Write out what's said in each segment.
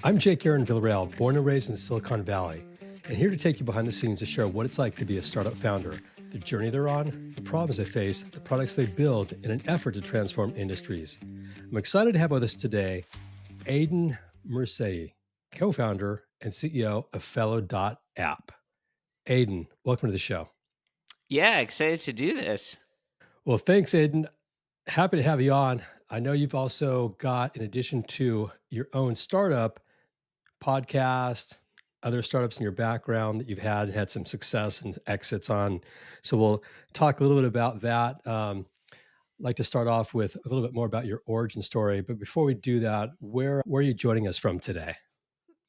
I'm Jake Aaron Villarreal, born and raised in Silicon Valley, and here to take you behind the scenes to share what it's like to be a startup founder, the journey they're on, the problems they face, the products they build in an effort to transform industries. I'm excited to have with us today Aydin Mirzaee, co-founder and CEO of Fellow.app. Aydin, welcome to the show. Yeah, excited to do this. Well, thanks, Aydin. Happy to have you on. I know you've also got, in addition to your own startup, podcast, other startups in your background that you've had some success and exits on. So we'll talk a little bit about that. I'd like to start off with a little bit more about your origin story. But before we do that, where are you joining us from today?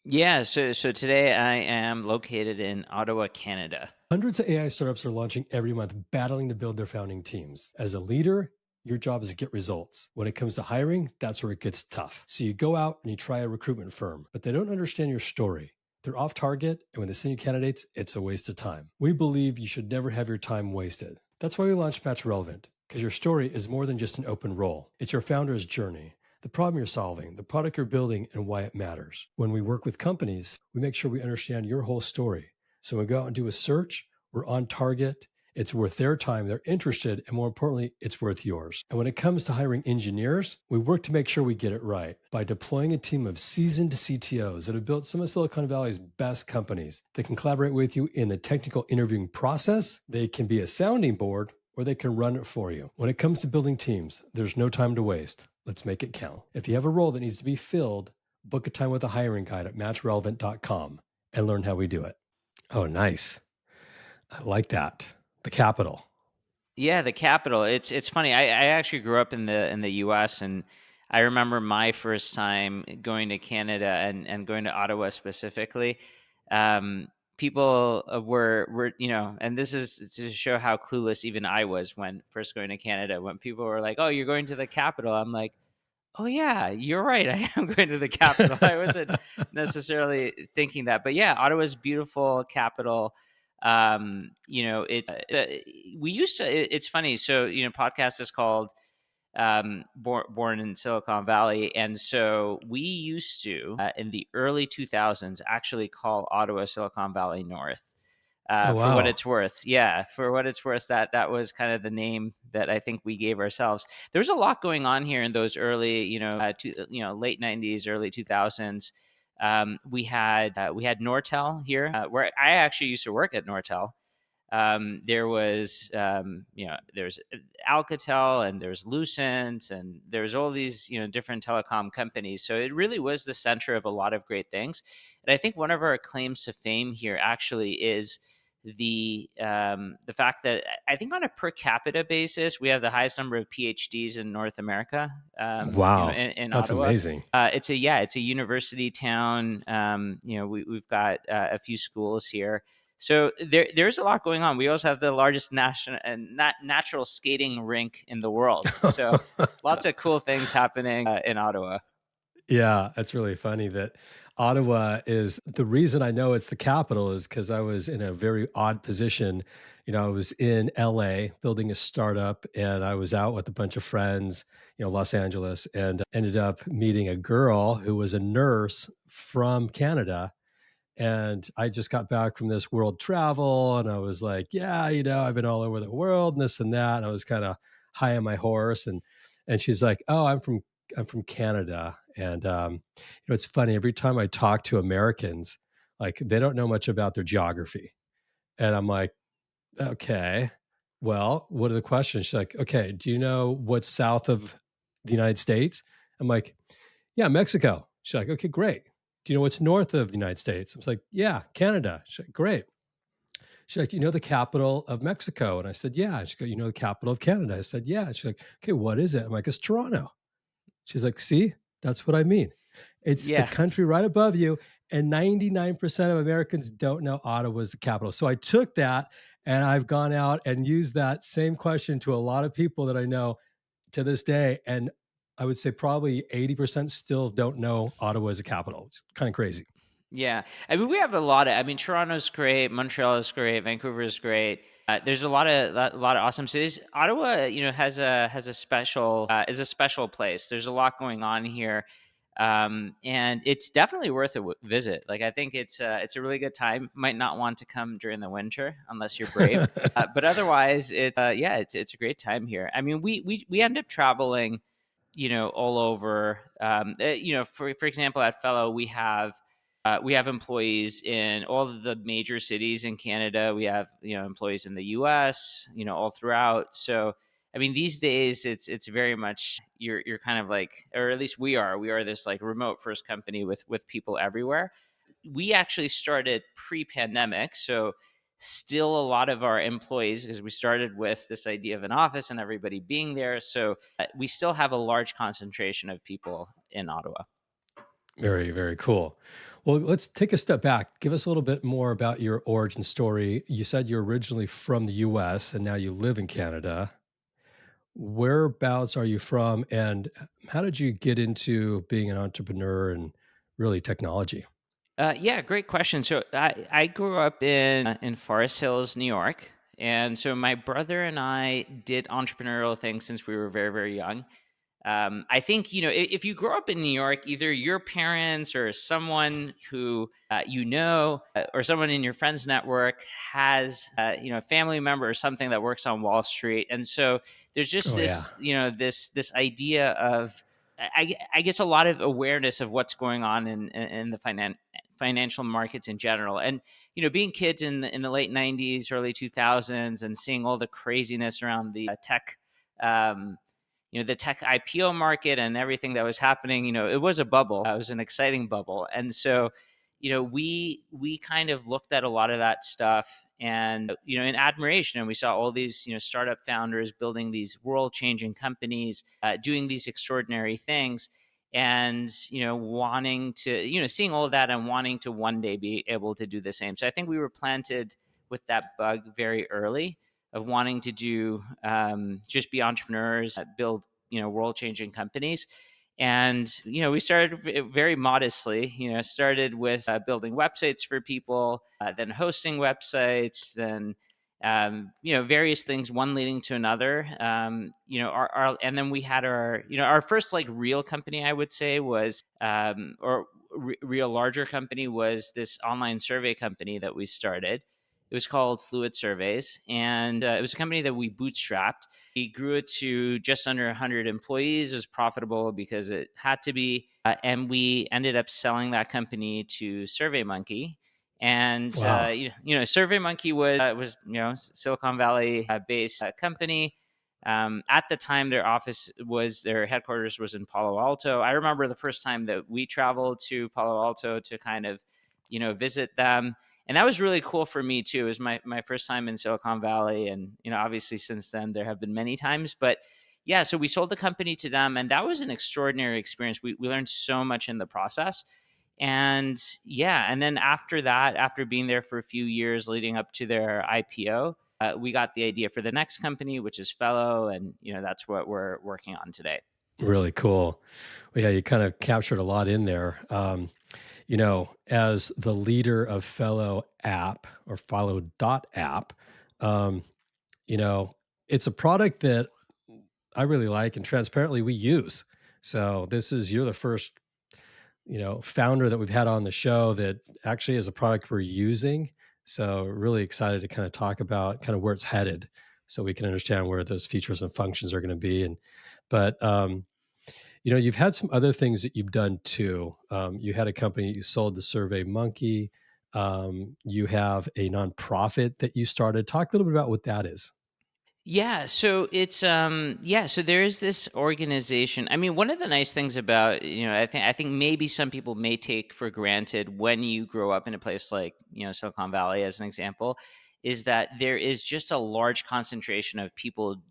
Yeah, so today I am located in Ottawa, Canada. Hundreds of AI startups are launching every month, battling to build their founding teams. As a leader, your job is to get results. When it comes to hiring, that's where it gets tough. So you go out and you try a recruitment firm, but they don't understand your story. They're off target, and when they send you candidates, it's a waste of time. We believe you should never have your time wasted. That's why we launched Match Relevant, because your story is more than just an open role. It's your founder's journey, the problem you're solving, the product you're building, and why it matters. When we work with companies, we make sure we understand your whole story. So when we go out and do a search, we're on target. It's worth their time. They're interested. And more importantly, it's worth yours. And when it comes to hiring engineers, we work to make sure we get it right by deploying a team of seasoned CTOs that have built some of Silicon Valley's best companies. They can collaborate with you in the technical interviewing process. They can be a sounding board, or they can run it for you. When it comes to building teams, there's no time to waste. Let's make it count. If you have a role that needs to be filled, book a time with a hiring guide at matchrelevant.com and learn how we do it. Oh, nice. I like that. The capital. Yeah, the capital. It's funny. I actually grew up in the US, and I remember my first time going to Canada and going to Ottawa specifically. People were and this is to show how clueless even I was when first going to Canada. When people were like, "Oh, you're going to the capital," I'm like, "Oh, yeah, you're right. I am going to the capital." I wasn't necessarily thinking that, but yeah, Ottawa's beautiful capital. It's we used to. It's funny. So podcast is called born in Silicon Valley, and so we used to in the early 2000s actually call Ottawa Silicon Valley North. Oh, For what wow. it's worth, yeah, for what it's worth, that was kind of the name that I think we gave ourselves. There's a lot going on here in those early, late '90s, early 2000s. We had Nortel here, where I actually used to work at Nortel. There's Alcatel, and there's Lucent, and there's all these different telecom companies. So it really was the center of a lot of great things. And I think one of our claims to fame here actually is the fact that I think on a per capita basis we have the highest number of PhDs in North America. Wow. In That's Ottawa, amazing. it's a university town. We've got a few schools here, so there's a lot going on. We also have the largest national and natural skating rink in the world. So lots of cool things happening in Ottawa. Yeah, that's really funny that Ottawa is the reason I know it's the capital is because I was in a very odd position. I was in LA building a startup and I was out with a bunch of friends, Los Angeles, and ended up meeting a girl who was a nurse from Canada. And I just got back from this world travel and I was like, yeah, I've been all over the world and this and that. And I was kind of high on my horse. And she's like, oh, I'm from Canada. And it's funny, every time I talk to Americans, like they don't know much about their geography. And I'm like, okay, well, what are the questions? She's like, okay, do you know what's south of the United States? I'm like, yeah, Mexico. She's like, okay, great. Do you know what's north of the United States? I was like, yeah, Canada. She's like, great. She's like, you know the capital of Mexico? And I said, yeah. And she go, you know the capital of Canada? I said, yeah. And she's like, okay, what is it? I'm like, it's Toronto. She's like, see, that's what I mean. It's the Yeah. country right above you. And 99% of Americans don't know Ottawa is the capital. So I took that and I've gone out and used that same question to a lot of people that I know to this day. And I would say probably 80% still don't know Ottawa is a capital. It's kind of crazy. Yeah, I mean, we have a lot of. I mean, Toronto's great, Montreal is great, Vancouver is great. There's a lot of awesome cities. Ottawa, has a special is a special place. There's a lot going on here. And it's definitely worth a visit. Like, I think it's a really good time. Might not want to come during the winter unless you're brave, but otherwise, yeah, it's a great time here. I mean, we end up traveling, all over. For example, at Fellow, we have employees in all of the major cities in Canada. We have employees in the U.S. All throughout. So I mean, these days it's very much you're kind of like, or at least we are this like remote first company with people everywhere. We actually started pre-pandemic, so still a lot of our employees, because we started with this idea of an office and everybody being there, so we still have a large concentration of people in Ottawa. Very, very cool. Well, let's take a step back. Give us a little bit more about your origin story. You said you're originally from the US and now you live in Canada. Whereabouts are you from, and how did you get into being an entrepreneur and really technology? Yeah, great question. So I grew up in Forest Hills, New York, and so my brother and I did entrepreneurial things since we were very, very young. I think if you grow up in New York, either your parents or someone who or someone in your friends network has a family member or something that works on Wall Street, and so there's just Oh, yeah. this idea of I guess a lot of awareness of what's going on in the financial markets in general. And being kids in the late 90s, early 2000s, and seeing all the craziness around the tech, um, the tech IPO market and everything that was happening. It was a bubble. It was an exciting bubble. And so we kind of looked at a lot of that stuff, and in admiration, and we saw all these startup founders building these world changing companies, doing these extraordinary things, and wanting to seeing all of that and wanting to one day be able to do the same. So I think we were planted with that bug very early, of wanting to do just be entrepreneurs, build world changing companies. And we started very modestly. Started with building websites for people, then hosting websites, then various things, one leading to another. And then we had our first like real company, I would say, was or real larger company, was this online survey company that we started. It was called Fluid Surveys, and it was a company that we bootstrapped. We grew it to just under 100 employees. It was profitable because it had to be, and we ended up selling that company to SurveyMonkey. And Wow. SurveyMonkey was Silicon Valley based company. At the time, their headquarters was in Palo Alto. I remember the first time that we traveled to Palo Alto to kind of visit them, and that was really cool for me too. It was my first time in Silicon Valley, and obviously since then there have been many times. But yeah, so we sold the company to them, and that was an extraordinary experience. We learned so much in the process. And yeah, and then after that, after being there for a few years leading up to their IPO, we got the idea for the next company, which is Fellow, and that's what we're working on today. Really cool. Well, yeah, you kind of captured a lot in there. As the leader of Fellow app or Follow.app, um, you know, it's a product that I really like and transparently we use. So you're the first, founder that we've had on the show that actually is a product we're using. So really excited to kind of talk about kind of where it's headed so we can understand where those features and functions are going to be. But you've had some other things that you've done too. You had a company you sold to Survey Monkey. You have a nonprofit that you started. Talk a little bit about what that is. Yeah, so so there is this organization. I mean, one of the nice things about, I think maybe some people may take for granted when you grow up in a place like, Silicon Valley as an example, is that there is just a large concentration of people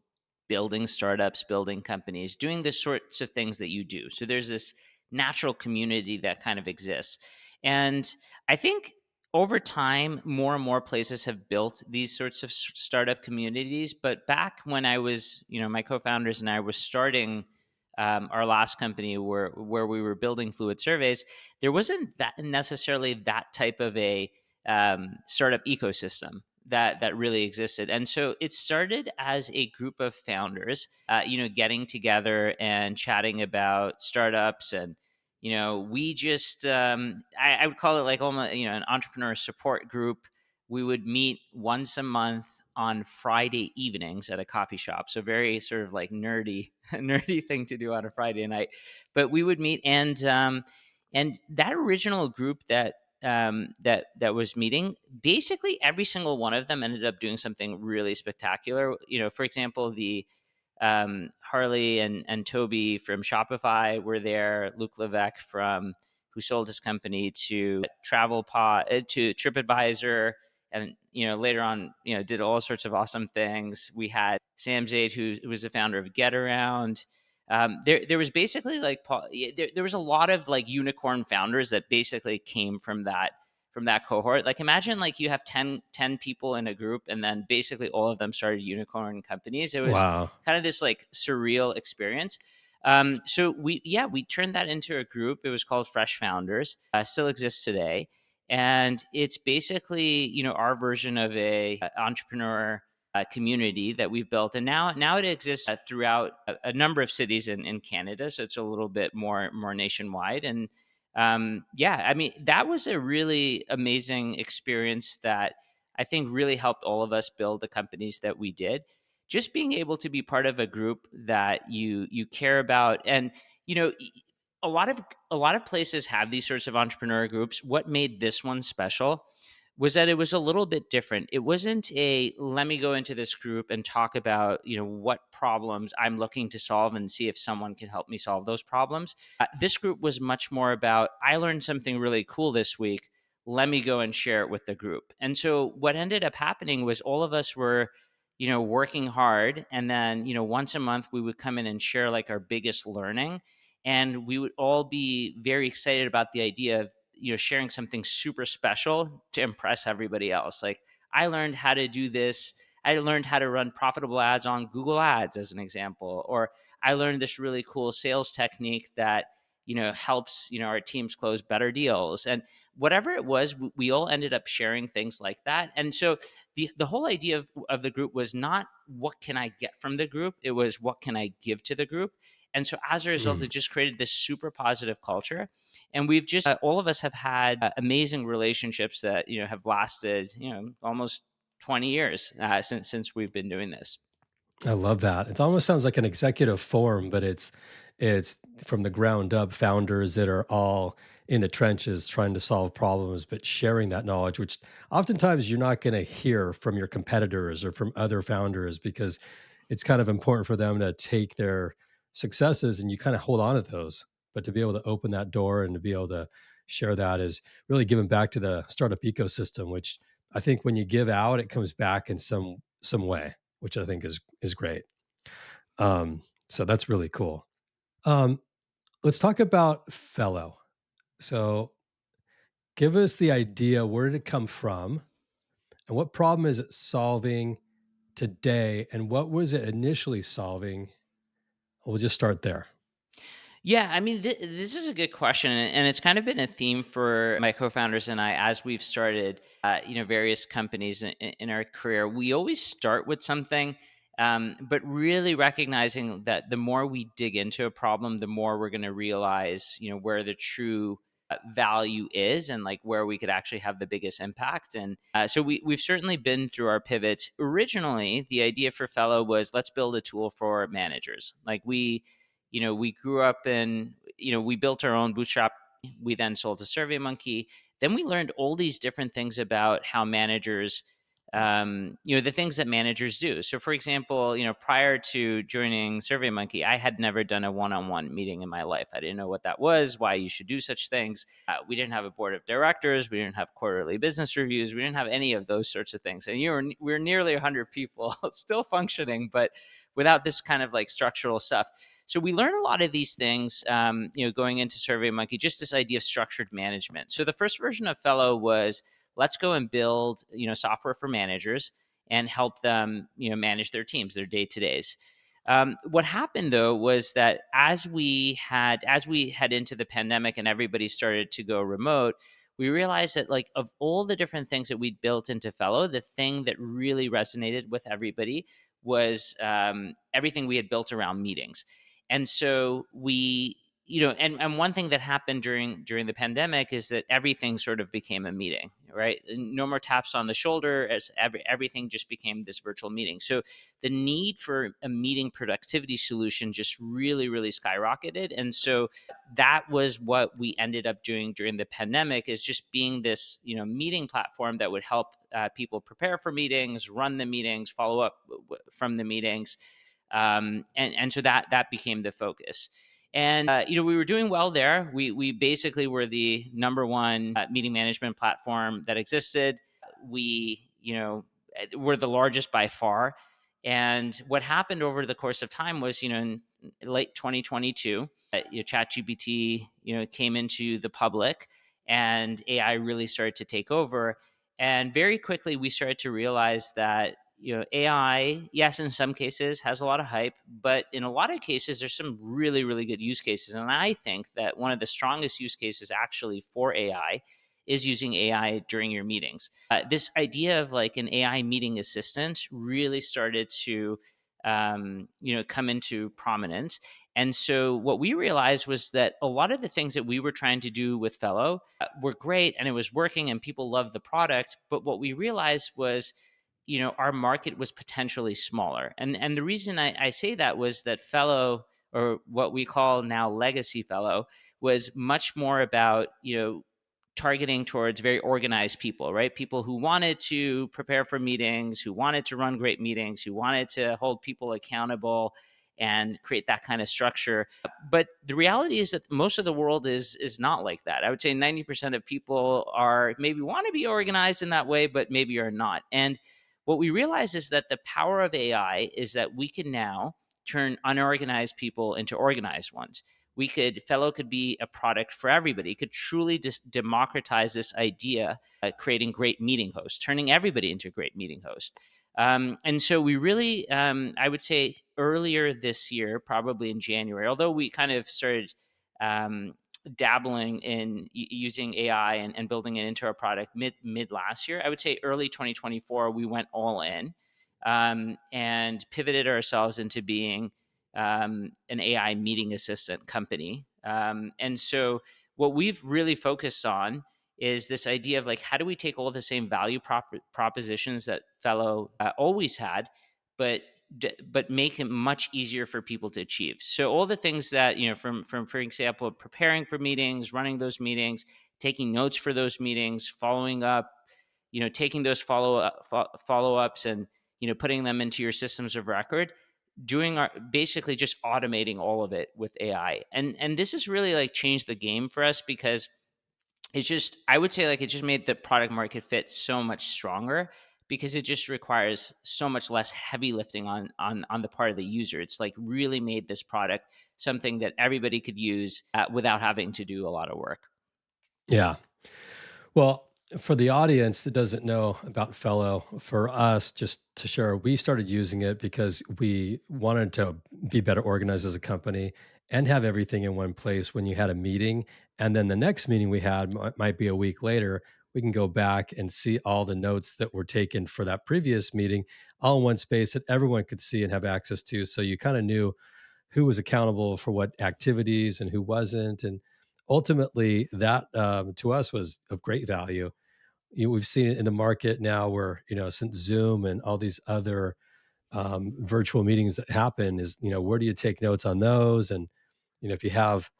building startups, building companies, doing the sorts of things that you do. So there's this natural community that kind of exists. And I think over time, more and more places have built these sorts of startup communities. But back when I was, my co-founders and I were starting our last company, where we were building Fluid Surveys, there wasn't that necessarily that type of a startup ecosystem that really existed. And so it started as a group of founders, getting together and chatting about startups, and We just I would call it like almost an entrepreneur support group. We would meet once a month on Friday evenings at a coffee shop. So very sort of like nerdy, nerdy thing to do on a Friday night. But we would meet, and that original group that was meeting, basically every single one of them ended up doing something really spectacular. For example, the Harley and Toby from Shopify were there. Luke Levesque from who sold his company to to TripAdvisor, and later on did all sorts of awesome things. We had Sam Zaid, who was the founder of GetAround. There was basically like there was a lot of like unicorn founders that basically came from that cohort. Like imagine like you have ten people in a group, and then basically all of them started unicorn companies. It was Wow. kind of this like surreal experience. So we turned that into a group. It was called Fresh Founders. Still exists today, and it's basically our version of a entrepreneur community that we've built, and now it exists throughout a number of cities in Canada. So it's a little bit more nationwide, and yeah, I mean that was a really amazing experience that I think really helped all of us build the companies that we did. Just being able to be part of a group that you care about, and you know e- a lot of places have these sorts of entrepreneur groups. What made this one special was that it was a little bit different. It wasn't a let me go into this group and talk about what problems I'm looking to solve and see if someone can help me solve those problems. This group was much more about I learned something really cool this week. Let me go and share it with the group. And so what ended up happening was all of us were working hard, and then once a month we would come in and share like our biggest learning, and we would all be very excited about the idea of sharing something super special to impress everybody else. Like I learned how to do this. I learned how to run profitable ads on Google Ads, as an example, or I learned this really cool sales technique that helps our teams close better deals. And whatever it was, we all ended up sharing things like that. And so the whole idea of the group was not what can I get from the group, it was what can I give to the group. And so as a result, Mm. it just created this super positive culture. And we've just all of us have had amazing relationships that have lasted almost 20 years since we've been doing this. I love that. It almost sounds like an executive forum, but it's from the ground up founders that are all in the trenches trying to solve problems, but sharing that knowledge, which oftentimes you're not going to hear from your competitors or from other founders because it's kind of important for them to take their successes and you kind of hold on to those. But to be able to open that door and to be able to share that is really giving back to the startup ecosystem, which I think when you give out, it comes back in some way, which I think is great. So that's really cool. Um, let's talk about Fellow. So give us the idea. Where did it come from, and what problem is it solving today? And what was it initially solving? We'll just start there. Yeah, I mean, this is a good question, and it's kind of been a theme for my co-founders and I as we've started, various companies in our career. We always start with something, but really recognizing that the more we dig into a problem, the more we're going to realize, where the true value is, and like where we could actually have the biggest impact. And so we've certainly been through our pivots. Originally, the idea for Fellow was let's build a tool for managers. Like we grew up in, we built our own bootstrap. We then sold to SurveyMonkey. Then we learned all these different things about how managers, the things that managers do. So, for example, prior to joining SurveyMonkey, I had never done a one-on-one meeting in my life. I didn't know what that was, why you should do such things. We didn't have a board of directors. We didn't have quarterly business reviews. We didn't have any of those sorts of things. And we're nearly 100 people still functioning, but without this kind of like structural stuff. So we learn a lot of these things, going into SurveyMonkey, just this idea of structured management. So the first version of Fellow was let's go and build, software for managers and help them, manage their teams, their day to days. What happened though was that as we head into the pandemic and everybody started to go remote, we realized that like of all the different things that we'd built into Fellow, the thing that really resonated with everybody was everything we had built around meetings. And so we and one thing that happened during the pandemic is that everything sort of became a meeting, right? No more taps on the shoulder, as everything just became this virtual meeting. So the need for a meeting productivity solution just really skyrocketed. And so that was what we ended up doing during the pandemic, is just being this meeting platform that would help people prepare for meetings, run the meetings, follow up from the meetings. And so that became the focus. And we were doing well there. We basically were the number one meeting management platform that existed. We were the largest by far. And what happened over the course of time was, in late 2022, ChatGPT, came into the public, and AI really started to take over. And very quickly, we started to realize that AI, yes, in some cases has a lot of hype, but in a lot of cases, there's some really good use cases. And I think that one of the strongest use cases actually for AI is using AI during your meetings. This idea of like an AI meeting assistant really started to come into prominence. And so what we realized was that a lot of the things that we were trying to do with Fellow were great, and it was working and people loved the product. But what we realized was, our market was potentially smaller. And the reason I say that was that Fellow, or what we call now Legacy Fellow, was much more about, targeting towards very organized people, right? People who wanted to prepare for meetings, who wanted to run great meetings, who wanted to hold people accountable and create that kind of structure. But the reality is that most of the world is not like that. I would say 90% of people are maybe want to be organized in that way, but maybe are not. And what we realize is that the power of AI is that we can now turn unorganized people into organized ones. Fellow could be a product for everybody. It could truly just democratize this idea, creating great meeting hosts, turning everybody into a great meeting host. And so we really, I would say earlier this year, probably in January, although we kind of started dabbling in using AI and building it into our product mid last year, I would say early 2024, we went all in and pivoted ourselves into being an AI meeting assistant company. And so what we've really focused on is this idea of like, how do we take all the same value propositions that Fellow always had, but but make it much easier for people to achieve. So all the things that, from for example, preparing for meetings, running those meetings, taking notes for those meetings, following up, taking those follow ups and putting them into your systems of record, doing our basically just automating all of it with AI. And this has really like changed the game for us, because it's just, I would say, like, it just made the product market fit so much stronger, because it just requires so much less heavy lifting on the part of the user. It's like really made this product something that everybody could use without having to do a lot of work. Yeah. Well, for the audience that doesn't know about Fellow, for us, just to share, we started using it because we wanted to be better organized as a company and have everything in one place when you had a meeting. And then the next meeting we had might be a week later. We can go back and see all the notes that were taken for that previous meeting all in one space that everyone could see and have access to. So you kind of knew who was accountable for what activities and who wasn't. And ultimately, that to us was of great value. We've seen it in the market now where, since Zoom and all these other virtual meetings that happen is, where do you take notes on those? And, if you have,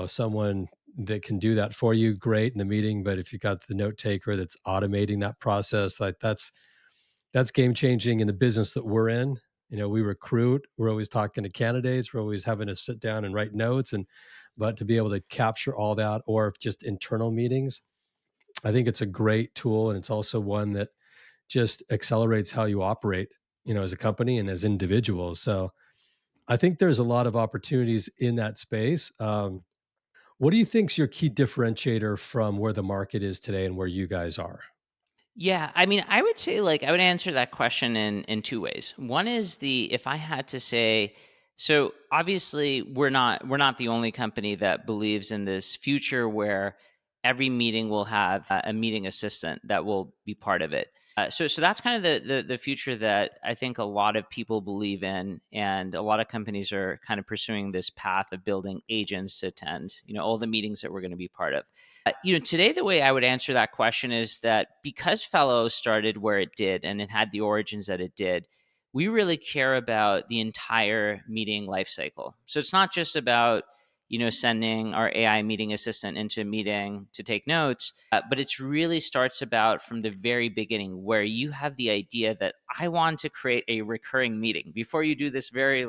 someone that can do that for you, great in the meeting. But if you've got the note taker that's automating that process, like that's game changing in the business that we're in. We recruit, we're always talking to candidates, we're always having to sit down and write notes, but to be able to capture all that, or just internal meetings, I think it's a great tool. And it's also one that just accelerates how you operate, as a company and as individuals. So I think there's a lot of opportunities in that space. What do you think's your key differentiator from where the market is today and where you guys are? Yeah, I mean, I would say, like, I would answer that question in two ways. One is, the if I had to say, so obviously we're not the only company that believes in this future where every meeting will have a meeting assistant that will be part of it. So that's kind of the future that I think a lot of people believe in, and a lot of companies are kind of pursuing this path of building agents to attend, all the meetings that we're going to be part of. Today the way I would answer that question is that because Fellow started where it did and it had the origins that it did, we really care about the entire meeting lifecycle. So it's not just about sending our AI meeting assistant into a meeting to take notes. But it's really starts about from the very beginning where you have the idea that I want to create a recurring meeting before you do this very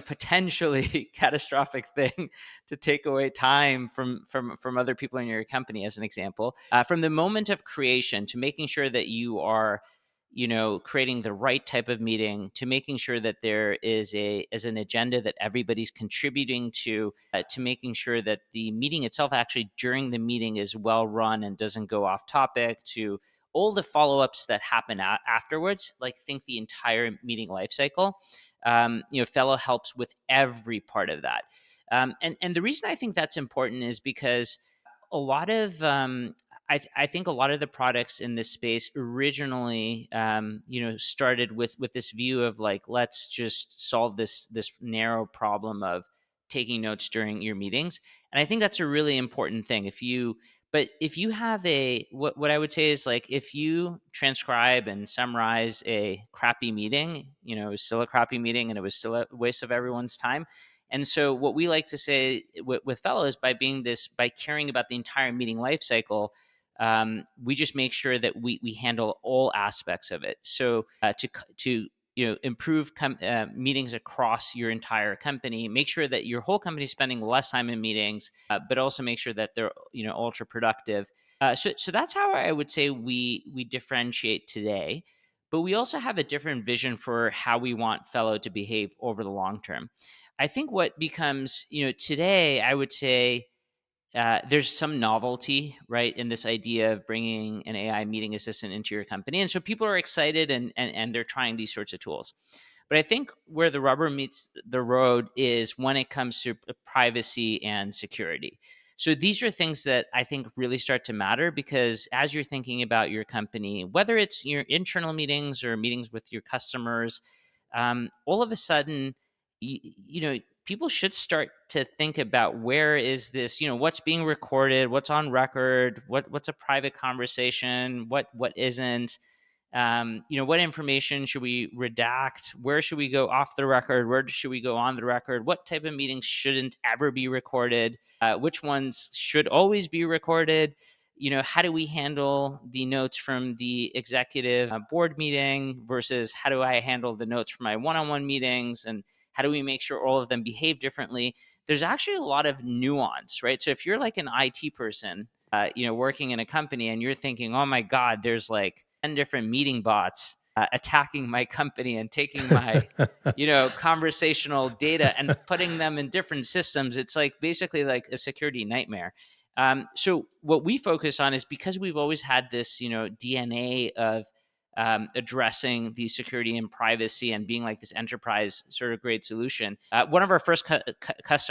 potentially catastrophic thing to take away time from other people in your company, as an example. From the moment of creation to making sure that you are creating the right type of meeting, to making sure that there is an agenda that everybody's contributing to making sure that the meeting itself actually during the meeting is well run and doesn't go off topic, to all the follow-ups that happen afterwards. Like, think the entire meeting life cycle. Fellow helps with every part of that. And the reason I think that's important is because a lot of I think a lot of the products in this space originally started with this view of like, let's just solve this narrow problem of taking notes during your meetings. And I think that's a really important thing. If you have what I would say is, like, if you transcribe and summarize a crappy meeting, it was still a crappy meeting and it was still a waste of everyone's time. And so what we like to say with Fellow is, by caring about the entire meeting life cycle, we just make sure that we handle all aspects of it. So to improve meetings across your entire company, make sure that your whole company is spending less time in meetings, but also make sure that they're ultra productive. So that's how I would say we differentiate today. But we also have a different vision for how we want Fellow to behave over the long term. I think what becomes, today, I would say there's some novelty, right, in this idea of bringing an AI meeting assistant into your company. And so people are excited, and they're trying these sorts of tools. But I think where the rubber meets the road is when it comes to privacy and security. So these are things that I think really start to matter, because as you're thinking about your company, whether it's your internal meetings or meetings with your customers, all of a sudden, people should start to think about, where is this, what's being recorded, what's on record, what's a private conversation, what isn't. What information should we redact? Where should we go off the record? Where should we go on the record? What type of meetings shouldn't ever be recorded? Which ones should always be recorded? How do we handle the notes from the executive board meeting versus how do I handle the notes from my one-on-one meetings? And how do we make sure all of them behave differently? There's actually a lot of nuance, right? So if you're like an IT person, working in a company, and you're thinking, oh my God, there's like 10 different meeting bots attacking my company and taking my, conversational data and putting them in different systems. It's like basically like a security nightmare. So what we focus on is, because we've always had this, DNA of addressing the security and privacy and being like this enterprise sort of grade solution. One of our first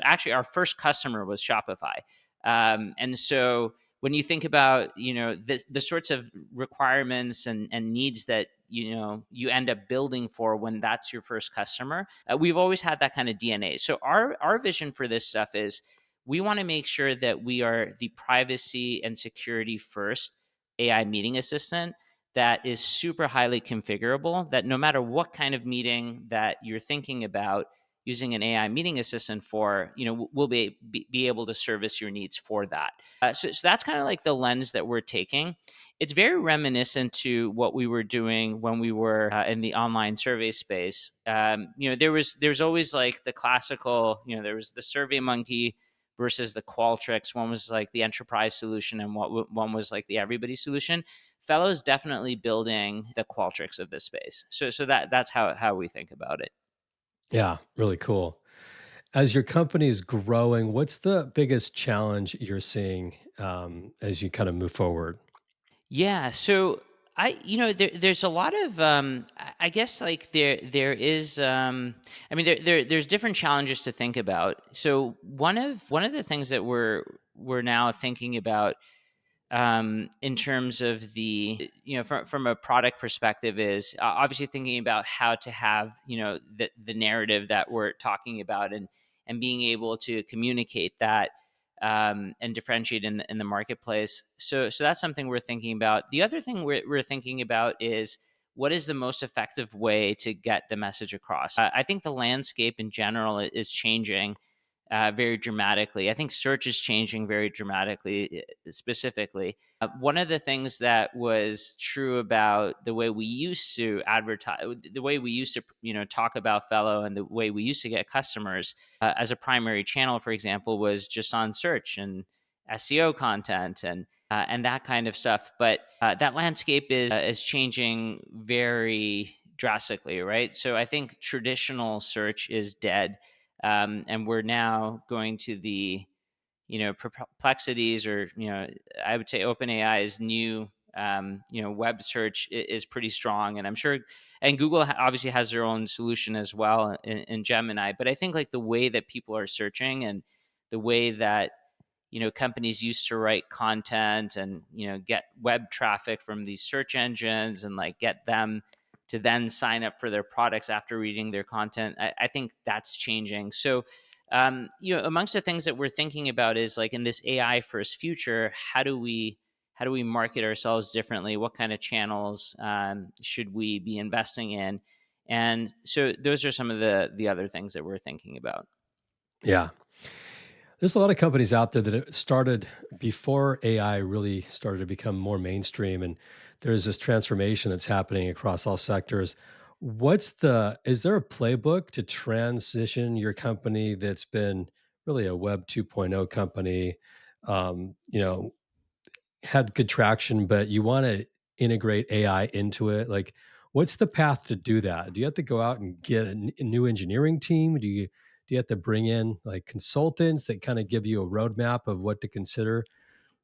actually our first customer was Shopify. And so when you think about the sorts of requirements and needs that you end up building for when that's your first customer, we've always had that kind of DNA. So our vision for this stuff is, we want to make sure that we are the privacy and security first AI meeting assistant that is super highly configurable, that no matter what kind of meeting that you're thinking about using an AI meeting assistant for, we'll be able to service your needs for that. So that's kind of like the lens that we're taking. It's very reminiscent to what we were doing when we were in the online survey space. There's always like the classical, there was the Survey Monkey versus the Qualtrics. One was like the enterprise solution, and one was like the everybody solution. Fellow's definitely building the Qualtrics of this space. So that's how we think about it. Yeah, really cool. As your company is growing, what's the biggest challenge you're seeing as you kind of move forward? Yeah. So there's a lot of, I guess, like there is, I mean, there's different challenges to think about. So one of the things that we're now thinking about, in terms of the, from a product perspective, is obviously thinking about how to have, the narrative that we're talking about, and being able to communicate that, and differentiate in the marketplace. So that's something we're thinking about. The other thing we're thinking about is, what is the most effective way to get the message across? I think the landscape in general is changing very dramatically. I think search is changing very dramatically, specifically. One of the things that was true about the way we used to advertise, the way we used to, talk about Fellow, and the way we used to get customers as a primary channel, for example, was just on search and SEO content, and that kind of stuff. But that landscape is changing very drastically, right? So I think traditional search is dead, and we're now going to the, perplexities, or, I would say OpenAI's new, web search is pretty strong, and I'm sure, and Google obviously has their own solution as well in Gemini. But I think, like, the way that people are searching, and the way that, companies used to write content, and, get web traffic from these search engines, and, like, get them to then sign up for their products after reading their content. I think that's changing. So, amongst the things that we're thinking about is, like, in this AI first future, how do we market ourselves differently? What kind of channels should we be investing in? And so those are some of the other things that we're thinking about. Yeah. There's a lot of companies out there that it started before AI really started to become more mainstream, and there's this transformation that's happening across all sectors. Is there a playbook to transition your company that's been really a Web 2.0 company, you know, had good traction, but you want to integrate AI into it? Like, what's the path to do that? Do you have to go out and get a new engineering team? Do you have to bring in like consultants that kind of give you a roadmap of what to consider?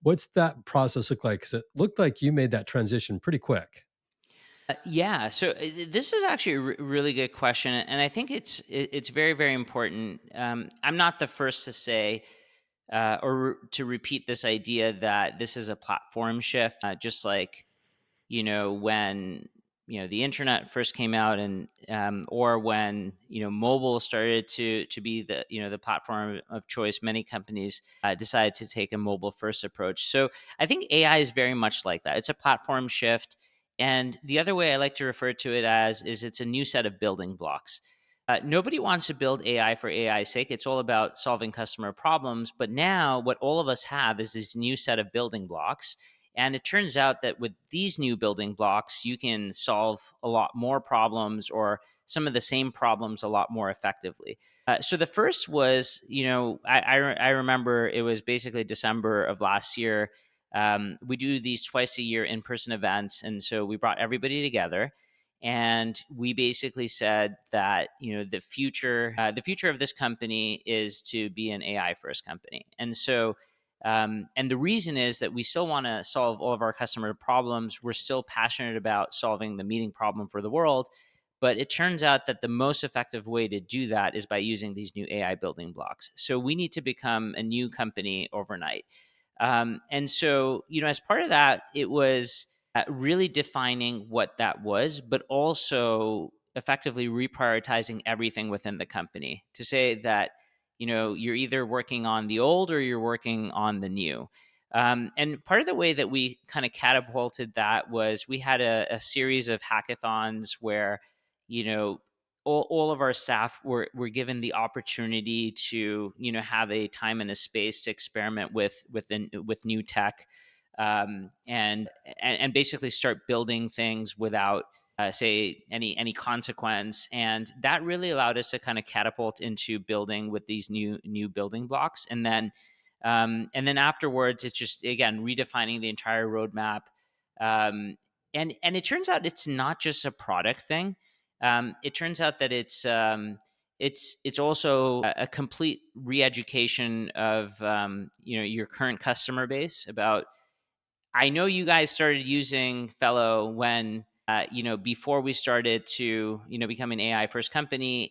What's that process look like? Because it looked like you made that transition pretty quick. Yeah, so this is actually a really good question, and I think it's very, very important. I'm not the first to say, to repeat this idea that this is a platform shift, just like, when, the internet first came out, and or when, mobile started to be the, the platform of choice. Many companies decided to take a mobile first approach. So I think AI is very much like that. It's a platform shift. And the other way I like to refer to it as is, it's a new set of building blocks. Nobody wants to build AI for AI's sake. It's all about solving customer problems. But now, what all of us have is this new set of building blocks. And it turns out that with these new building blocks, you can solve a lot more problems, or some of the same problems, a lot more effectively. So the first was, I remember it was basically December of last year. We do these twice a year in-person events, and so we brought everybody together, and we basically said that, the future of this company is to be an AI first company. And so, and the reason is that we still want to solve all of our customer problems. We're still passionate about solving the meeting problem for the world. But it turns out that the most effective way to do that is by using these new AI building blocks. So we need to become a new company overnight. And so, as part of that, it was really defining what that was, but also effectively reprioritizing everything within the company to say that, you're either working on the old or you're working on the new. And part of the way that we kind of catapulted that was, we had a series of hackathons where, you know, all of our staff were given the opportunity to, have a time and a space to experiment with new tech, and basically start building things without, say, any consequence. And that really allowed us to kind of catapult into building with these new building blocks. And then afterwards, it's just, again, redefining the entire roadmap. Um, and and it turns out it's not just a product thing. It turns out that it's also a complete re-education of, your current customer base. About, I know you guys started using Fellow when, before we started to, become an AI first company.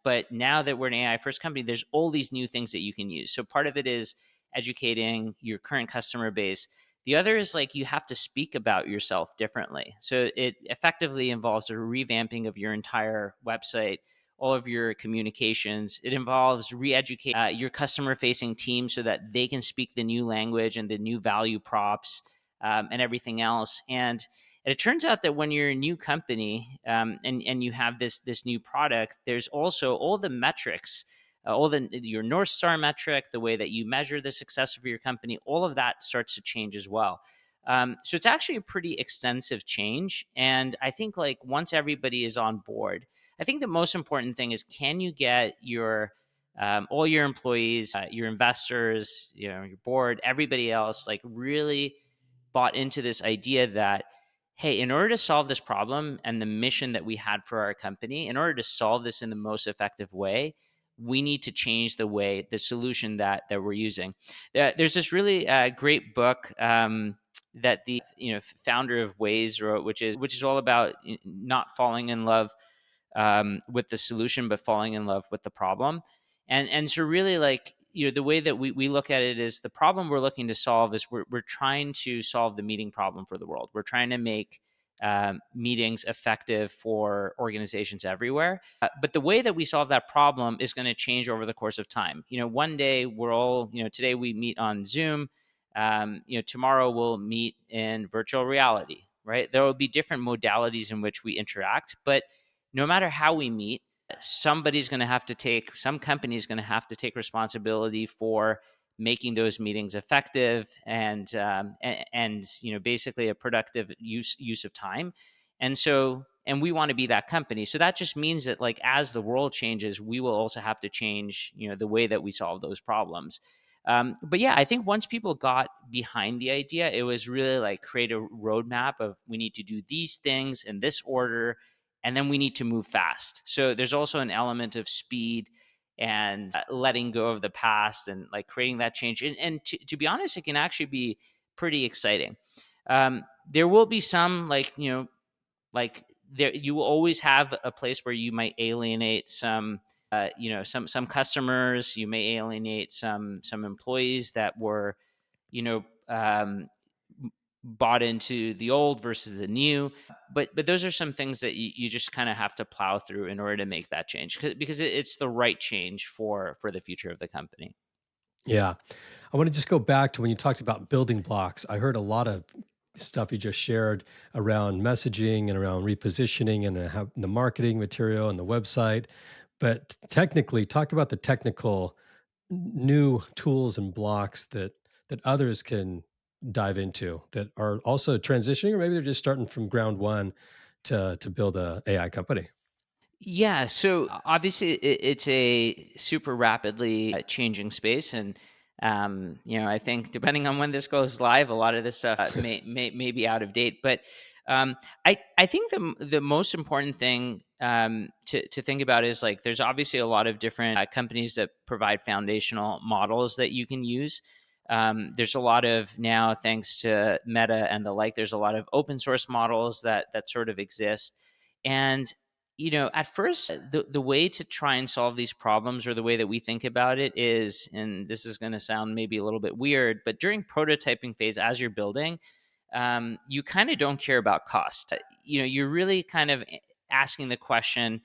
But now that we're an AI first company, there's all these new things that you can use. So part of it is educating your current customer base. The other is like you have to speak about yourself differently. So it effectively involves a revamping of your entire website, all of your communications. It involves re-educate your customer-facing team so that they can speak the new language and the new value props, and everything else. And it turns out that when you're a new company, and you have this new product, there's also all the metrics, all the your North Star metric, the way that you measure the success of your company, all of that starts to change as well. So it's actually a pretty extensive change, and I think like once everybody is on board, I think the most important thing is, can you get your all your employees, your investors, your board, everybody else, like really bought into this idea that, hey, in order to solve this problem and the mission that we had for our company, in order to solve this in the most effective way, we need to change the solution that we're using. There's this really great book that the founder of Waze wrote, which is all about not falling in love with the solution, but falling in love with the problem. And so really, like, the way that we look at it is, the problem we're looking to solve is, we're trying to solve the meeting problem for the world. We're trying to make meetings effective for organizations everywhere. But the way that we solve that problem is going to change over the course of time. One day we're all, today we meet on Zoom. Tomorrow we'll meet in virtual reality, right? There will be different modalities in which we interact, but no matter how we meet, some company is going to have to take responsibility for making those meetings effective, and basically a productive use of time. And we want to be that company. So that just means that, like, as the world changes, we will also have to change the way that we solve those problems. But yeah, I think once people got behind the idea, it was really like, create a roadmap of, we need to do these things in this order, and then we need to move fast. So there's also an element of speed and letting go of the past, and like creating that change. And to be honest, it can actually be pretty exciting. There will be some, like, there, you will always have a place where you might alienate some customers. You may alienate some employees that were you know um, bought into the old versus the new. But those are some things that you just kind of have to plow through in order to make that change, because it's the right change for the future of the company. Yeah. I want to just go back to when you talked about building blocks. I heard a lot of stuff you just shared around messaging and around repositioning and how the marketing material and the website. But technically, talk about the technical new tools and blocks that others can dive into that are also transitioning, or maybe they're just starting from ground one to build a AI company. Yeah, so obviously it's a super rapidly changing space, and I think depending on when this goes live, a lot of this stuff may be out of date. But I think the most important thing to think about is, like, there's obviously a lot of different companies that provide foundational models that you can use. There's a lot of, now, thanks to Meta and the like, there's a lot of open source models that sort of exist. And at first, the way to try and solve these problems, or the way that we think about it, is, and this is going to sound maybe a little bit weird, but during prototyping phase, as you're building, you kind of don't care about cost. You're really kind of asking the question,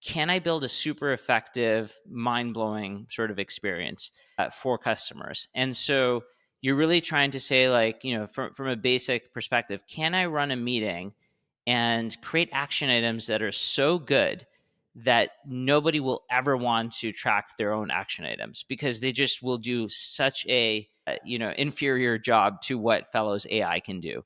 can I build a super effective, mind blowing sort of experience for customers? And so you're really trying to say, like, from a basic perspective, can I run a meeting and create action items that are so good that nobody will ever want to track their own action items, because they just will do such a inferior job to what Fellow's AI can do.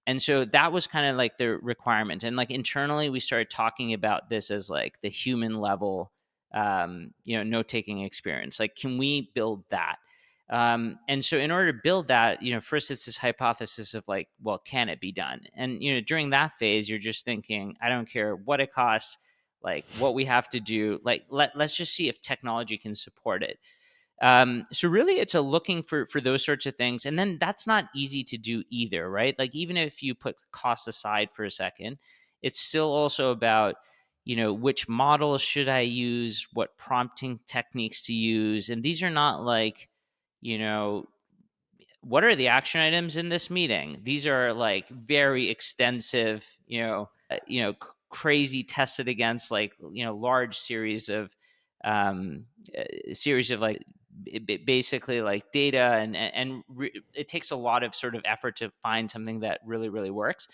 And so that was kind of like the requirement. And like internally, we started talking about this as like the human level, note taking experience. Like, can we build that? And so in order to build that, first it's this hypothesis of, like, well, can it be done? And, during that phase, you're just thinking, I don't care what it costs, like what we have to do, like, let's just see if technology can support it. So really, it's a looking for those sorts of things, and then that's not easy to do either, right? Like, even if you put cost aside for a second, it's still also about which models should I use, what prompting techniques to use, and these are not like you know what are the action items in this meeting? These are like very extensive, crazy tested against like, large um, series of like basically like data it takes a lot of sort of effort to find something that really, really works.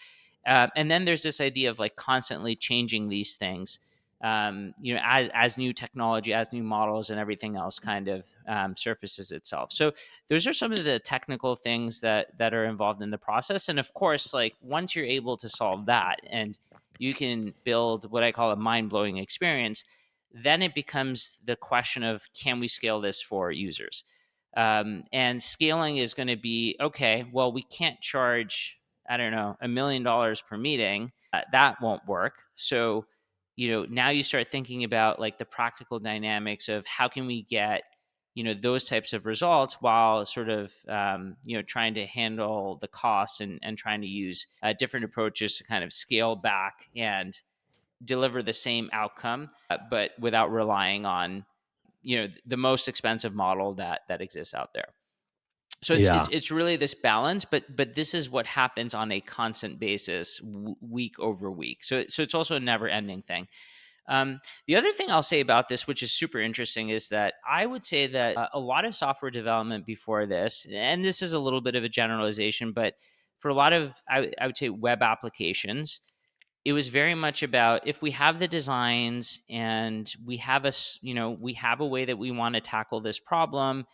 And then there's this idea of like constantly changing these things, as new technology, as new models and everything else kind of surfaces itself. So those are some of the technical things that are involved in the process. And of course, like once you're able to solve that and you can build what I call a mind-blowing experience, then it becomes the question of, can we scale this for users? And scaling is going to be, okay, well, we can't charge, I don't know, $1 million per meeting. That won't work. So, now you start thinking about like the practical dynamics of how can we get, those types of results while sort of, trying to handle the costs and trying to use different approaches to kind of scale back and deliver the same outcome, but without relying on, the most expensive model that exists out there. So Yeah. it's really this balance, but this is what happens on a constant basis, week over week. So it's also a never ending thing. The other thing I'll say about this, which is super interesting, is that I would say that a lot of software development before this, and this is a little bit of a generalization, but for a lot of, I would say, web applications, it was very much about, if we have the designs and we have we have a way that we want to tackle this problem.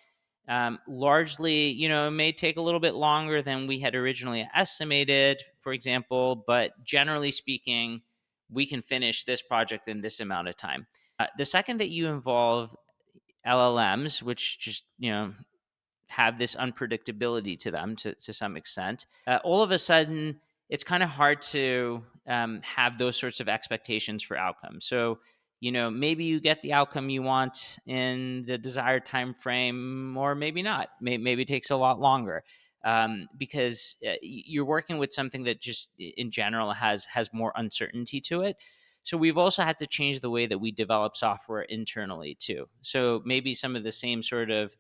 Largely, it may take a little bit longer than we had originally estimated, for example, but generally speaking, we can finish this project in this amount of time. The second that you involve LLMs, which just, have this unpredictability to them to some extent, all of a sudden it's kind of hard to have those sorts of expectations for outcomes. So, maybe you get the outcome you want in the desired time frame, or maybe not. Maybe it takes a lot longer, because you're working with something that just in general has more uncertainty to it. So we've also had to change the way that we develop software internally too. So maybe some of the same sort of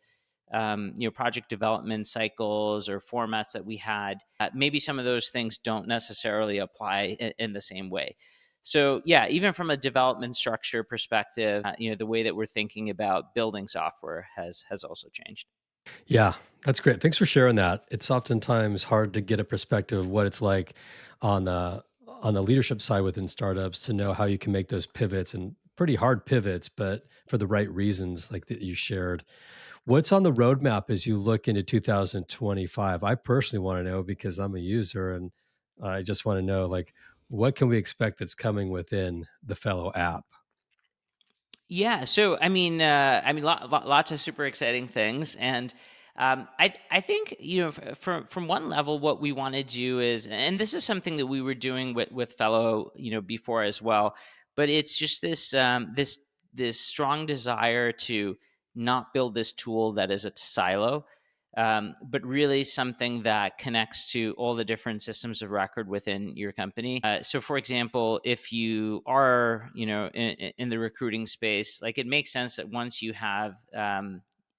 project development cycles or formats that we had, maybe some of those things don't necessarily apply in the same way. So yeah, even from a development structure perspective, the way that we're thinking about building software has also changed. Yeah, that's great. Thanks for sharing that. It's oftentimes hard to get a perspective of what it's like on the leadership side within startups to know how you can make those pivots and pretty hard pivots, but for the right reasons, like that you shared. What's on the roadmap as you look into 2025? I personally want to know because I'm a user and I just want to know, like, what can we expect that's coming within the Fellow app? Yeah, so lots of super exciting things, and I think, from one level, what we want to do is, and this is something that we were doing with Fellow, before as well, but it's just this strong desire to not build this tool that is a silo, but really something that connects to all the different systems of record within your company. So, for example, if you are, in the recruiting space, like it makes sense that once you have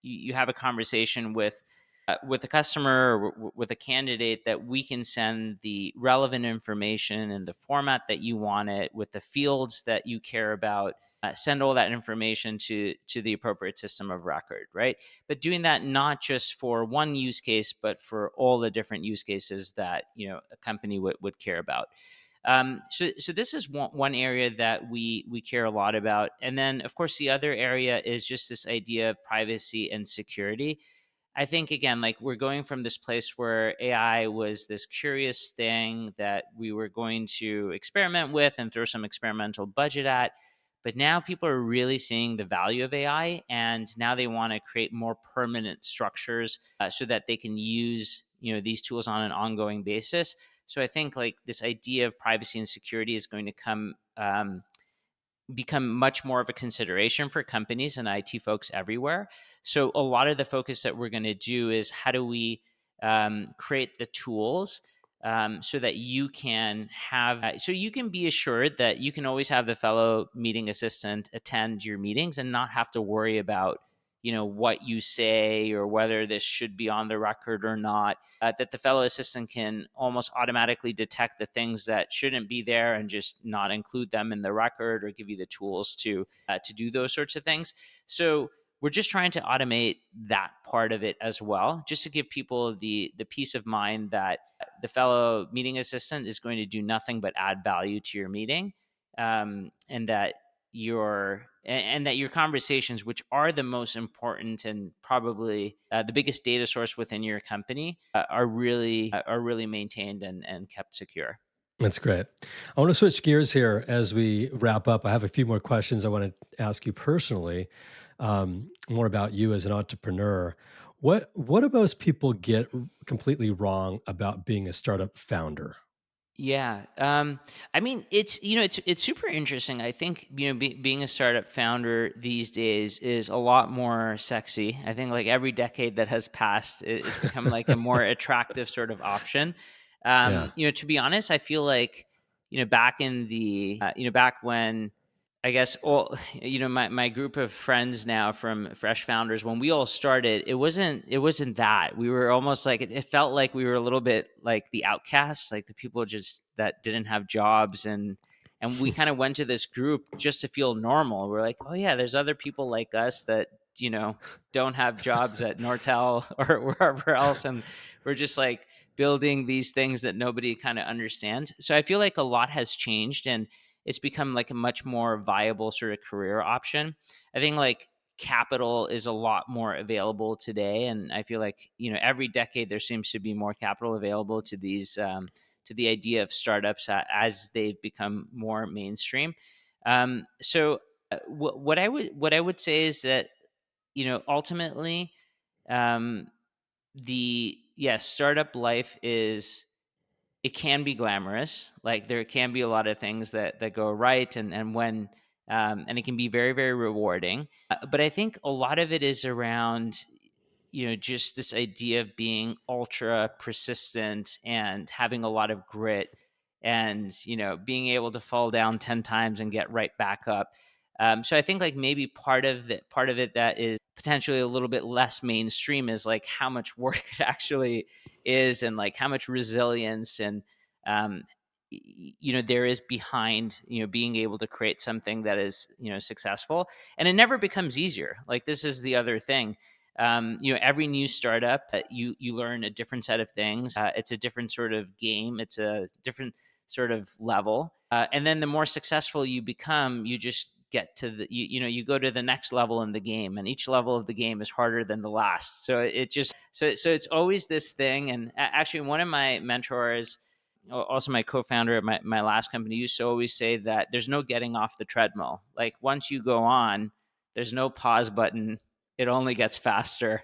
you have a conversation with a customer or with a candidate, that we can send the relevant information in the format that you want it, with the fields that you care about. Send all that information to the appropriate system of record, right? But doing that not just for one use case, but for all the different use cases that a company would care about. So this is one area that we care a lot about, and then of course the other area is just this idea of privacy and security. I think, again, like we're going from this place where AI was this curious thing that we were going to experiment with and throw some experimental budget at. But now people are really seeing the value of AI, and now they want to create more permanent structures, so that they can use these tools on an ongoing basis. So I think like this idea of privacy and security is going to become much more of a consideration for companies and IT folks everywhere. So a lot of the focus that we're going to do is, how do we create the tools, so that you can so you can be assured that you can always have the Fellow meeting assistant attend your meetings and not have to worry about what you say or whether this should be on the record or not, that the fellow assistant can almost automatically detect the things that shouldn't be there and just not include them in the record, or give you the tools to do those sorts of things. So we're just trying to automate that part of it as well, just to give people the peace of mind that the fellow meeting assistant is going to do nothing but add value to your meeting, and that your conversations, which are the most important and probably the biggest data source within your company, are really maintained and kept secure. That's great. I want to switch gears here as we wrap up. I have a few more questions I want to ask you personally, more about you as an entrepreneur. What do most people get completely wrong about being a startup founder? Yeah. I mean, it's super interesting. I think, being a startup founder these days is a lot more sexy. I think like every decade that has passed, it's become like a more attractive sort of option. Yeah. To be honest, I feel like, back when, I guess, all my group of friends now from fresh founders, when we all started, it wasn't that. We were almost like, it felt like we were a little bit like the outcasts, like the people just that didn't have jobs, and we kind of went to this group just to feel normal. We're like, oh yeah, there's other people like us that you know don't have jobs at Nortel or wherever else, and we're just like building these things that nobody kind of understands. So I feel like a lot has changed, and it's become like a much more viable sort of career option. I think like capital is a lot more available today, and I feel like every decade there seems to be more capital available to these to the idea of startups as they've become more mainstream. What I would say is that ultimately, um, the yes, startup life is, it can be glamorous. Like there can be a lot of things that go right, and it can be very, very rewarding. But I think a lot of it is around just this idea of being ultra persistent and having a lot of grit, and being able to fall down 10 times and get right back up. So I think like maybe part of it that is potentially a little bit less mainstream is like how much work it actually is, and like how much resilience and um, there is behind being able to create something that is successful. And it never becomes easier. Like this is the other thing. Every new startup, you learn a different set of things. It's a different sort of game. It's a different sort of level. And then the more successful you become, you just get to you go to the next level in the game, and each level of the game is harder than the last. So so it's always this thing. And actually, one of my mentors, also my co-founder at my last company, used to always say that there's no getting off the treadmill. Like once you go on, there's no pause button. It only gets faster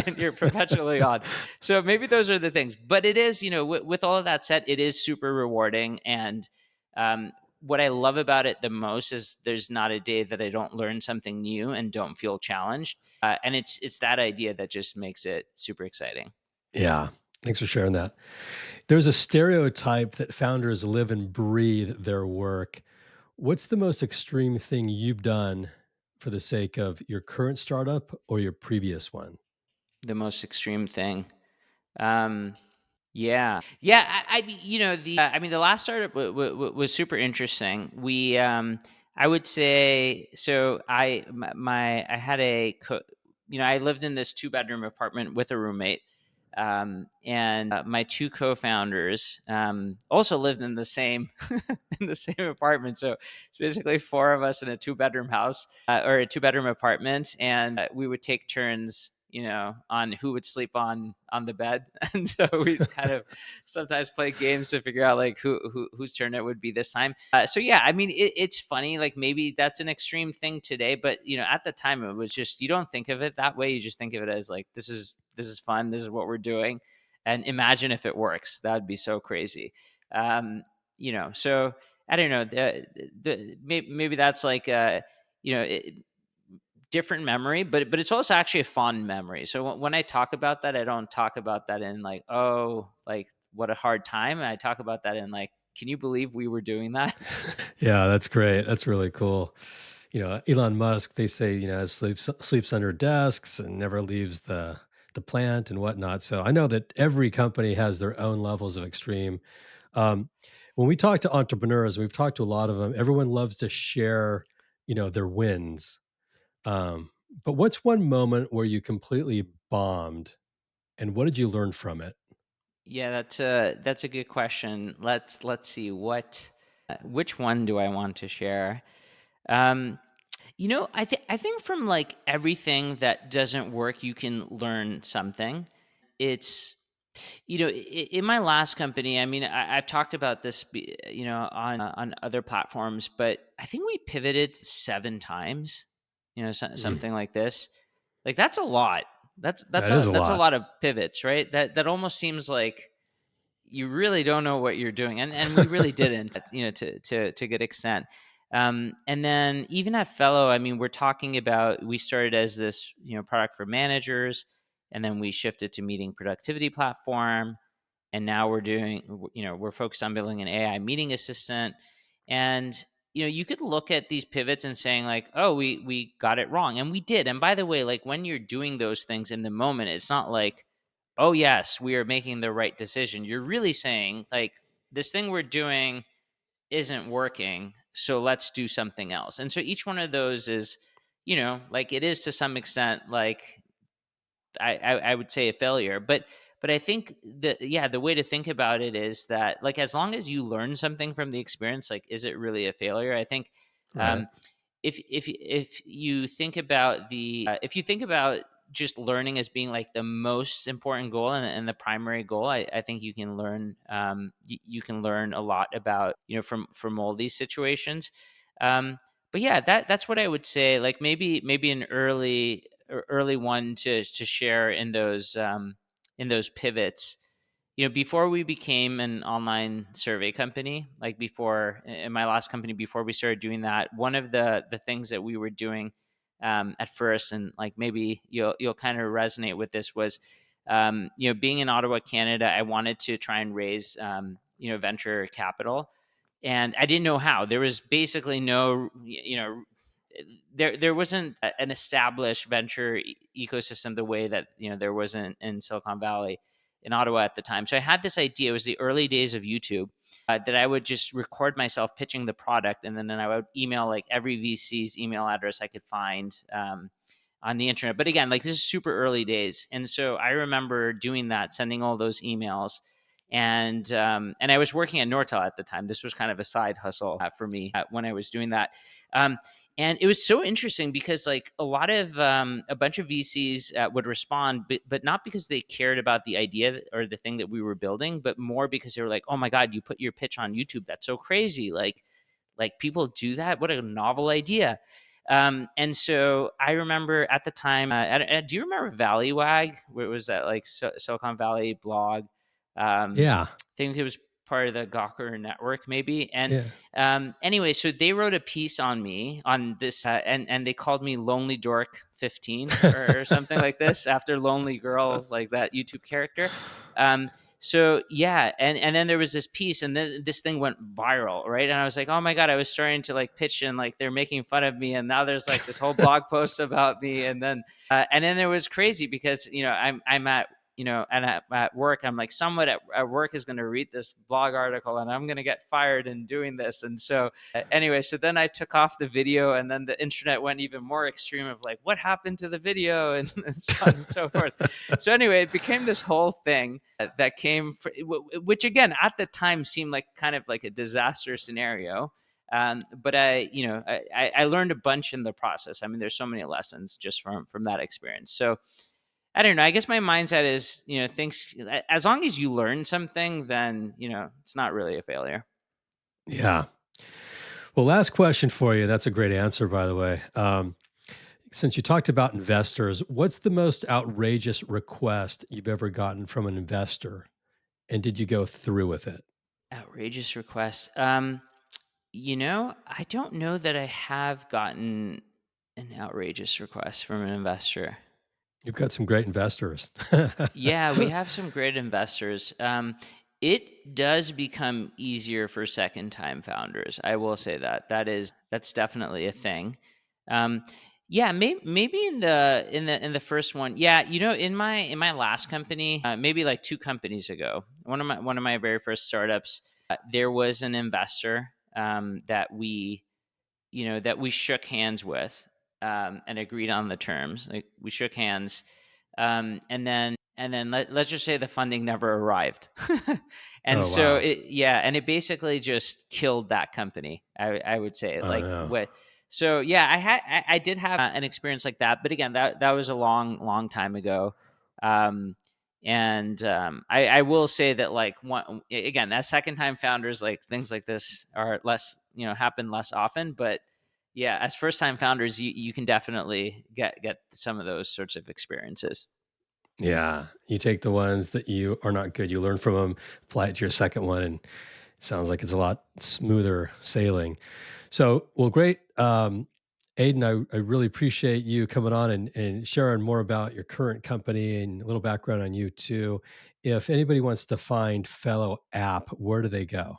and you're perpetually on. So maybe those are the things. But it is, with all of that said, it is super rewarding. And what I love about it the most is there's not a day that I don't learn something new and don't feel challenged. And it's that idea that just makes it super exciting. Yeah. Thanks for sharing that. There's a stereotype that founders live and breathe their work. What's the most extreme thing you've done for the sake of your current startup or your previous one? The most extreme thing. Um, Yeah, yeah. The last startup was super interesting. I would say, so. I had I lived in this 2 bedroom apartment with a roommate, and my two co-founders also lived in the same in the same apartment. So it's basically four of us in a 2 bedroom house, or a 2 bedroom apartment, and we would take turns, on who would sleep on the bed. And so we kind of sometimes play games to figure out like whose turn it would be this time. So yeah, I mean, it's funny. Like maybe that's an extreme thing today, but at the time it was just, you don't think of it that way. You just think of it as like, this is fun. This is what we're doing, and imagine if it works. That'd be so crazy. So I don't know. Maybe that's like you know. It, different memory, but it's also actually a fond memory. So when I talk about that, I don't talk about that in like, oh, like what a hard time. I talk about that in like, can you believe we were doing that? Yeah, that's great. That's really cool. Elon Musk, they say, sleeps under desks and never leaves the plant and whatnot. So I know that every company has their own levels of extreme. Um, when we talk to entrepreneurs, we've talked to a lot of them. Everyone loves to share, their wins. Um, but what's one moment where you completely bombed, and what did you learn from it? Yeah, that's a good question. Let's see which one do I want to share? Um, I think from like everything that doesn't work, you can learn something. It's in my last company. I mean, I've talked about this, on other platforms, but I think we pivoted 7 times. Mm, Something like this. Like that's a lot. That's that's that is a a that's a lot. lot of pivots, right? That almost seems like you really don't know what you're doing, and we really didn't, to a good extent. And then even at Fellow, I mean, we're talking about, we started as this product for managers, and then we shifted to meeting productivity platform, and now we're focused on building an AI meeting assistant. And you could look at these pivots and saying like, oh, we got it wrong, and we did. And by the way, like when you're doing those things in the moment, it's not like, oh yes, we are making the right decision. You're really saying like, this thing we're doing isn't working, so let's do something else. And so each one of those is, like it is to some extent like, I would say a failure. But I think that, yeah, the way to think about it is that like, as long as you learn something from the experience, like, is it really a failure? I think, Right. um, if you think about if you think about just learning as being like the most important goal, and the primary goal, I think you can learn, you can learn a lot about, from all these situations. Um, but yeah, that's what I would say. Like maybe an early one to share in those pivots. Before we became an online survey company, like before in my last company, before we started doing that, one of the things that we were doing, at first, and like maybe you'll kind of resonate with this, was, being in Ottawa, Canada, I wanted to try and raise, venture capital, and I didn't know how. There was basically no, there wasn't an established venture ecosystem the way that there wasn't in Silicon Valley, in Ottawa at the time. So I had this idea. It was the early days of YouTube, that I would just record myself pitching the product, and then I would email like every VC's email address I could find, on the internet. But again, like this is super early days, and so I remember doing that, sending all those emails, and I was working at Nortel at the time. This was kind of a side hustle, for me, when I was doing that. Um, and it was so interesting because like a bunch of VCs, would respond, but not because they cared about the idea or the thing that we were building, but more because they were like, oh my god, you put your pitch on YouTube, that's so crazy. Like people do that, what a novel idea. And so I remember at the time, do you remember Valleywag, where it was that like Silicon Valley blog? Yeah. I think it was part of the Gawker network, maybe. And Yeah. anyway, so they wrote a piece on me on this, and they called me Lonely Dork 15, or something like this, after Lonely Girl, like that YouTube character. Um, so yeah, and then there was this piece, and then this thing went viral, right? And I was like, oh my god, I was starting to like pitch, and like they're making fun of me, and now there's like this whole blog post about me. And then it was crazy because I'm at at work. I'm like, someone at work is going to read this blog article, and I'm going to get fired in doing this. And so anyway, so then I took off the video, and then the internet went even more extreme of like, what happened to the video, and so on and so forth. So anyway, it became this whole thing that came, which again at the time seemed like kind of like a disaster scenario. But I learned a bunch in the process. I mean, there's so many lessons just from that experience. So I don't know. I guess my mindset is, things, as long as you learn something, then, it's not really a failure. Yeah. Well, last question for you. That's a great answer, by the way. Since you talked about investors, what's the most outrageous request you've ever gotten from an investor? And did you go through with it? Outrageous request. I don't know that I have gotten an outrageous request from an investor. You've got some great investors. Yeah, we have some great investors. It does become easier for second time founders. I will say that's definitely a thing. Um, yeah, maybe in the first one. Yeah, in my last company, maybe like 2 companies ago, one of my very first startups, there was an investor that we shook hands with, and agreed on the terms. Like, we shook hands, and then let's just say the funding never arrived, and Oh, so wow. it basically just killed that company. I would say, Oh, like, no. what. So yeah, I did have an experience like that, but again, that was a long time ago. I will say that, like, again, that second time founders, like, things like this are less, happen less often, but yeah, as first time founders, you can definitely get some of those sorts of experiences. Yeah. You take the ones that you are not good, you learn from them, apply it to your second one, and it sounds like it's a lot smoother sailing. So, well, great. Aiden, I really appreciate you coming on and sharing more about your current company and a little background on you too. If anybody wants to find Fellow app, where do they go?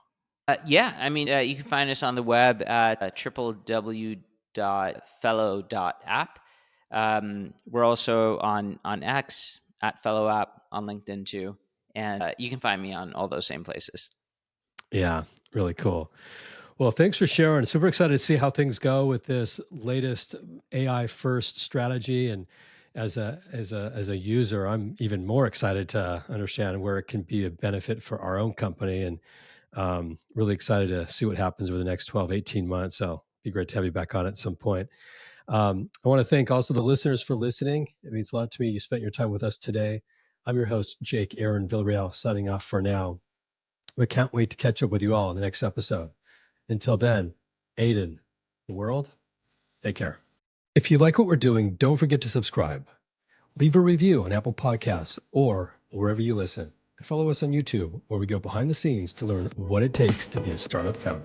Yeah, I mean, you can find us on the web at www.fellow.app. We're also on X at Fellow.app, on LinkedIn too, and you can find me on all those same places. Yeah, really cool. Well, thanks for sharing. Super excited to see how things go with this latest AI first strategy. And as a user, I'm even more excited to understand where it can be a benefit for our own company. And really excited to see what happens over the next 12, 18 months. So it'd be great to have you back on at some point. I want to thank also the listeners for listening. It means a lot to me. You spent your time with us today. I'm your host, Jake Aaron Villarreal, signing off for now. We can't wait to catch up with you all in the next episode. Until then, Aiden, the world, take care. If you like what we're doing, don't forget to subscribe. Leave a review on Apple Podcasts or wherever you listen. And follow us on YouTube, where we go behind the scenes to learn what it takes to be a startup founder.